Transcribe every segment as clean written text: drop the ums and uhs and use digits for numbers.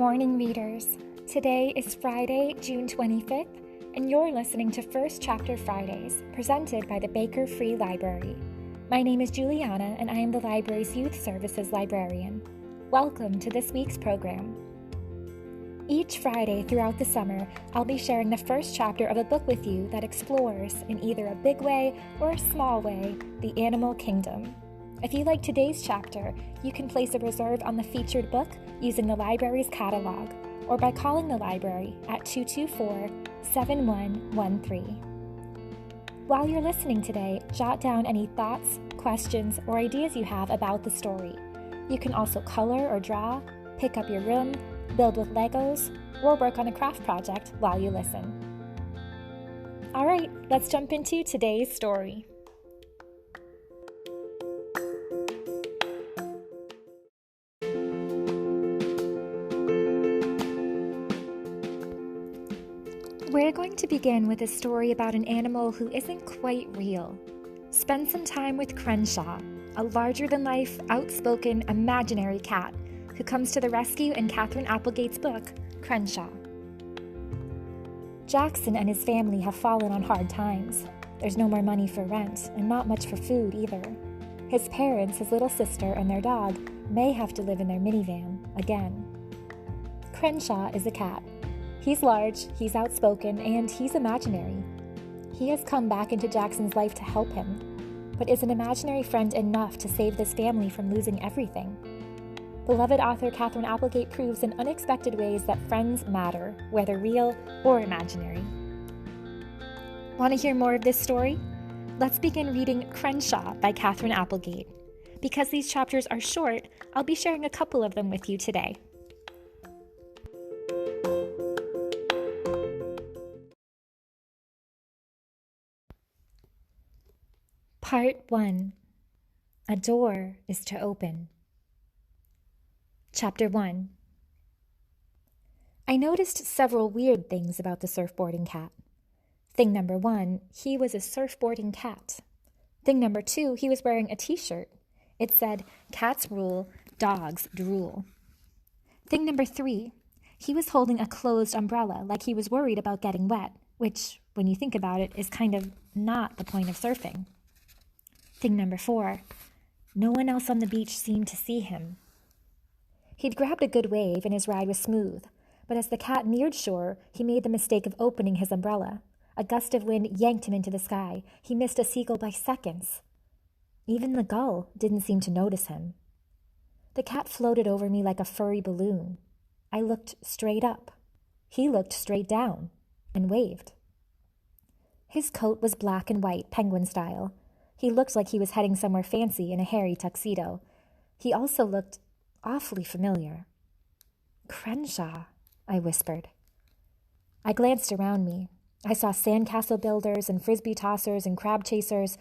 morning, readers. Today is Friday, June 25th, and you're listening to First Chapter Fridays, presented by the Baker Free Library. My name is Juliana, and I am the library's Youth Services librarian. Welcome to this week's program. Each Friday throughout the summer, I'll be sharing the first chapter of a book with you that explores, in either a big way or a small way, the animal kingdom. If you like today's chapter, you can place a reserve on the featured book using the library's catalog or by calling the library at 224-7113. While you're listening today, jot down any thoughts, questions, or ideas you have about the story. You can also color or draw, pick up your room, build with Legos, or work on a craft project while you listen. All right, let's jump into today's story. We're going to begin with a story about an animal who isn't quite real. Spend some time with Crenshaw, a larger-than-life, outspoken, imaginary cat who comes to the rescue in Katherine Applegate's book, Crenshaw. Jackson and his family have fallen on hard times. There's no more money for rent, and not much for food either. His parents, his little sister, and their dog may have to live in their minivan again. Crenshaw is a cat. He's large, he's outspoken, and he's imaginary. He has come back into Jackson's life to help him, but is an imaginary friend enough to save this family from losing everything? Beloved author Katherine Applegate proves in unexpected ways that friends matter, whether real or imaginary. Want to hear more of this story? Let's begin reading Crenshaw by Katherine Applegate. Because these chapters are short, I'll be sharing a couple of them with you today. Part 1. A door is to open. Chapter 1. I noticed several weird things about the surfboarding cat. Thing number 1, he was a surfboarding cat. Thing number 2, he was wearing a t-shirt. It said, "Cats rule, dogs drool." Thing number 3, he was holding a closed umbrella like he was worried about getting wet, which, when you think about it, is kind of not the point of surfing. Thing number 4, no one else on the beach seemed to see him. He'd grabbed a good wave and his ride was smooth, but as the cat neared shore, he made the mistake of opening his umbrella. A gust of wind yanked him into the sky. He missed a seagull by seconds. Even the gull didn't seem to notice him. The cat floated over me like a furry balloon. I looked straight up. He looked straight down and waved. His coat was black and white, penguin style. He looked like he was heading somewhere fancy in a hairy tuxedo. He also looked awfully familiar. "Crenshaw," I whispered. I glanced around me. I saw sandcastle builders and frisbee tossers and crab chasers,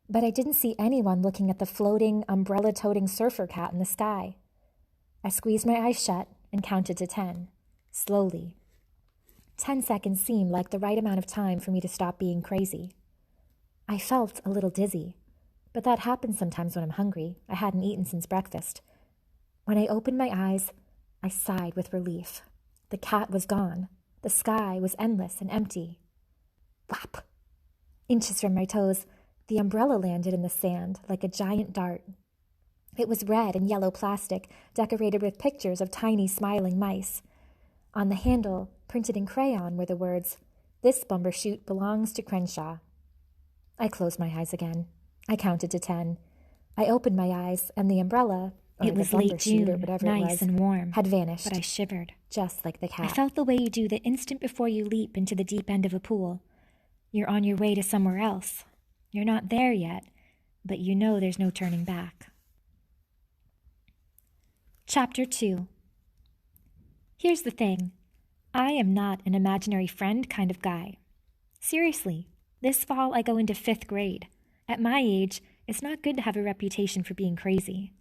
but I didn't see anyone looking at the floating, umbrella-toting surfer cat in the sky. I squeezed my eyes shut and counted to 10, slowly. 10 seconds seemed like the right amount of time for me to stop being crazy. I felt a little dizzy, but that happens sometimes when I'm hungry. I hadn't eaten since breakfast. When I opened my eyes, I sighed with relief. The cat was gone. The sky was endless and empty. Whap! Inches from my toes, the umbrella landed in the sand like a giant dart. It was red and yellow plastic, decorated with pictures of tiny smiling mice. On the handle, printed in crayon, were the words, "This bumbershoot belongs to Crenshaw." I closed my eyes again. I counted to 10. I opened my eyes, and the umbrella, It was late June, nice and warm, had vanished. but I shivered. Just like the cat. I felt the way you do the instant before you leap into the deep end of a pool. You're on your way to somewhere else. You're not there yet, but you know there's no turning back. Chapter 2. Here's the thing. I am not an imaginary friend kind of guy. Seriously, this fall I go into 5th grade. At my age, it's not good to have a reputation for being crazy.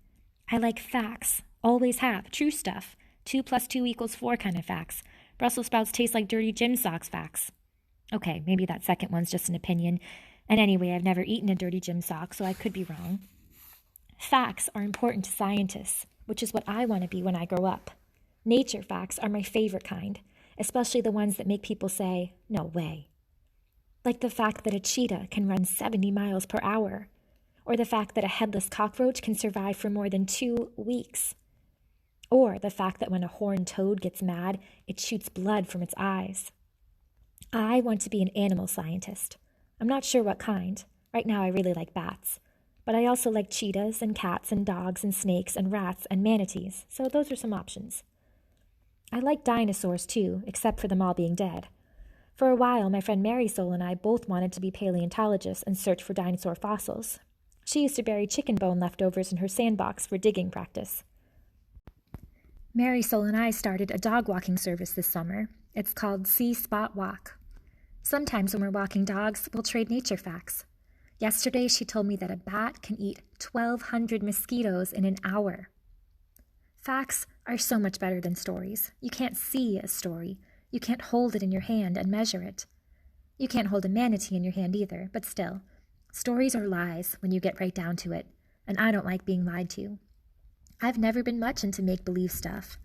I like facts, always have, true stuff, 2 + 2 = 4 kind of facts. Brussels sprouts taste like dirty gym socks facts. Okay, maybe that second one's just an opinion. And anyway, I've never eaten a dirty gym sock, so I could be wrong. Facts are important to scientists, which is what I want to be when I grow up. Nature facts are my favorite kind, especially the ones that make people say, "No way." Like the fact that a cheetah can run 70 miles per hour, or the fact that a headless cockroach can survive for more than 2 weeks, or the fact that when a horned toad gets mad, it shoots blood from its eyes. I want to be an animal scientist. I'm not sure what kind. Right now I really like bats. But I also like cheetahs and cats and dogs and snakes and rats and manatees, so those are some options. I like dinosaurs too, except for them all being dead. For a while, my friend Marisol and I both wanted to be paleontologists and search for dinosaur fossils. She used to bury chicken bone leftovers in her sandbox for digging practice. Marisol and I started a dog walking service this summer. It's called See Spot Walk. Sometimes when we're walking dogs, we'll trade nature facts. Yesterday, she told me that a bat can eat 1,200 mosquitoes in an hour. Facts are so much better than stories. You can't see a story. You can't hold it in your hand and measure it. You can't hold a manatee in your hand either, but still, stories are lies when you get right down to it, and I don't like being lied to. I've never been much into make-believe stuff.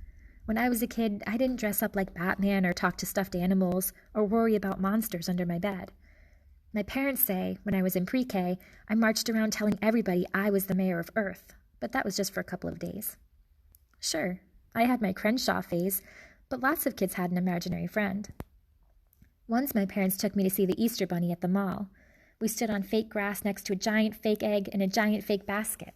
When I was a kid, I didn't dress up like Batman or talk to stuffed animals or worry about monsters under my bed. My parents say, when I was in pre-K, I marched around telling everybody I was the mayor of Earth, but that was just for a couple of days. Sure, I had my Crenshaw phase, but lots of kids had an imaginary friend. Once my parents took me to see the Easter Bunny at the mall. We stood on fake grass next to a giant fake egg in a giant fake basket.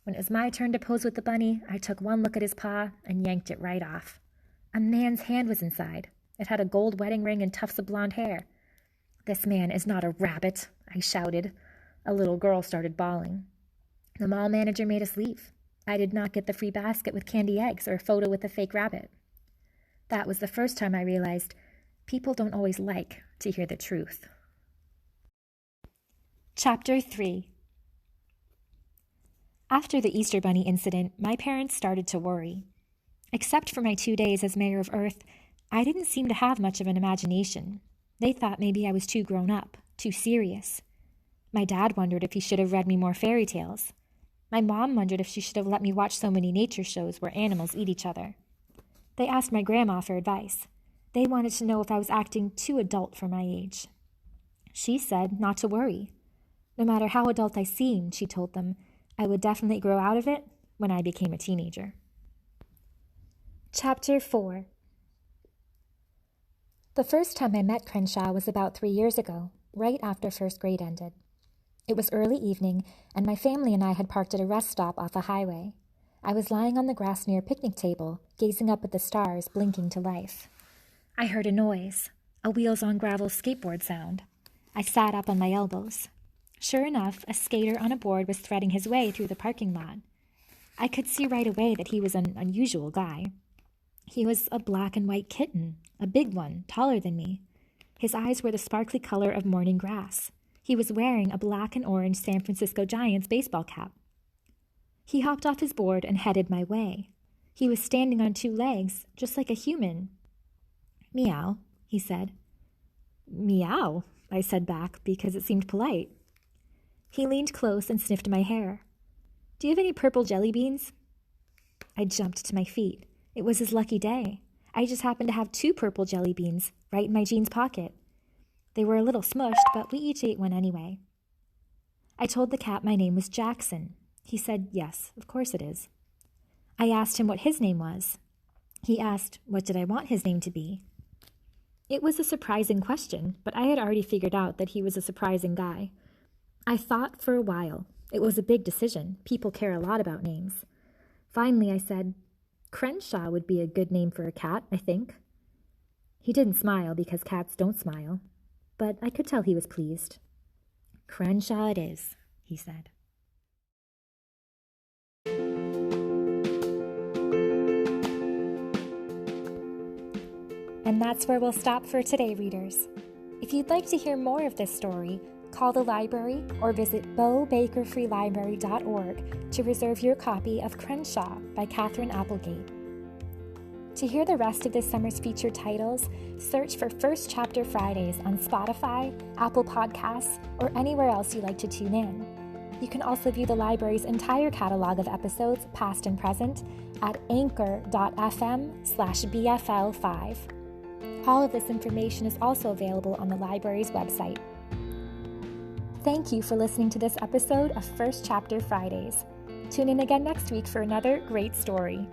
When it was my turn to pose with the bunny, I took one look at his paw and yanked it right off. A man's hand was inside. It had a gold wedding ring and tufts of blonde hair. "This man is not a rabbit," I shouted. A little girl started bawling. The mall manager made us leave. I did not get the free basket with candy eggs or a photo with the fake rabbit. That was the first time I realized people don't always like to hear the truth. Chapter 3. After the Easter Bunny incident, my parents started to worry. Except for my 2 days as mayor of Earth, I didn't seem to have much of an imagination. They thought maybe I was too grown up, too serious. My dad wondered if he should have read me more fairy tales. My mom wondered if she should have let me watch so many nature shows where animals eat each other. They asked my grandma for advice. They wanted to know if I was acting too adult for my age. She said not to worry. No matter how adult I seemed, she told them, I would definitely grow out of it when I became a teenager. Chapter 4. The first time I met Crenshaw was about 3 years ago, right after first grade ended. It was early evening, and my family and I had parked at a rest stop off a highway. I was lying on the grass near a picnic table, gazing up at the stars blinking to life. I heard a noise, a wheels-on-gravel skateboard sound. I sat up on my elbows. Sure enough, a skater on a board was threading his way through the parking lot. I could see right away that he was an unusual guy. He was a black and white kitten, a big one, taller than me. His eyes were the sparkly color of morning grass. He was wearing a black and orange San Francisco Giants baseball cap. He hopped off his board and headed my way. He was standing on 2 legs, just like a human. "Meow," he said. "Meow," I said back because it seemed polite. He leaned close and sniffed my hair. "Do you have any purple jelly beans?" I jumped to my feet. It was his lucky day. I just happened to have 2 purple jelly beans right in my jeans pocket. They were a little smushed, but we each ate one anyway. I told the cat my name was Jackson. He said, yes, of course it is. I asked him what his name was. He asked, what did I want his name to be? It was a surprising question, but I had already figured out that he was a surprising guy. I thought for a while. It was a big decision. People care a lot about names. Finally, I said, Crenshaw would be a good name for a cat, I think. He didn't smile because cats don't smile, but I could tell he was pleased. Crenshaw it is, he said. And that's where we'll stop for today, readers. If you'd like to hear more of this story, call the library or visit BeauBakerFreeLibrary.org to reserve your copy of Crenshaw by Katherine Applegate. To hear the rest of this summer's featured titles, search for First Chapter Fridays on Spotify, Apple Podcasts, or anywhere else you like to tune in. You can also view the library's entire catalog of episodes, past and present, at anchor.fm/BFL5. All of this information is also available on the library's website. Thank you for listening to this episode of First Chapter Fridays. Tune in again next week for another great story.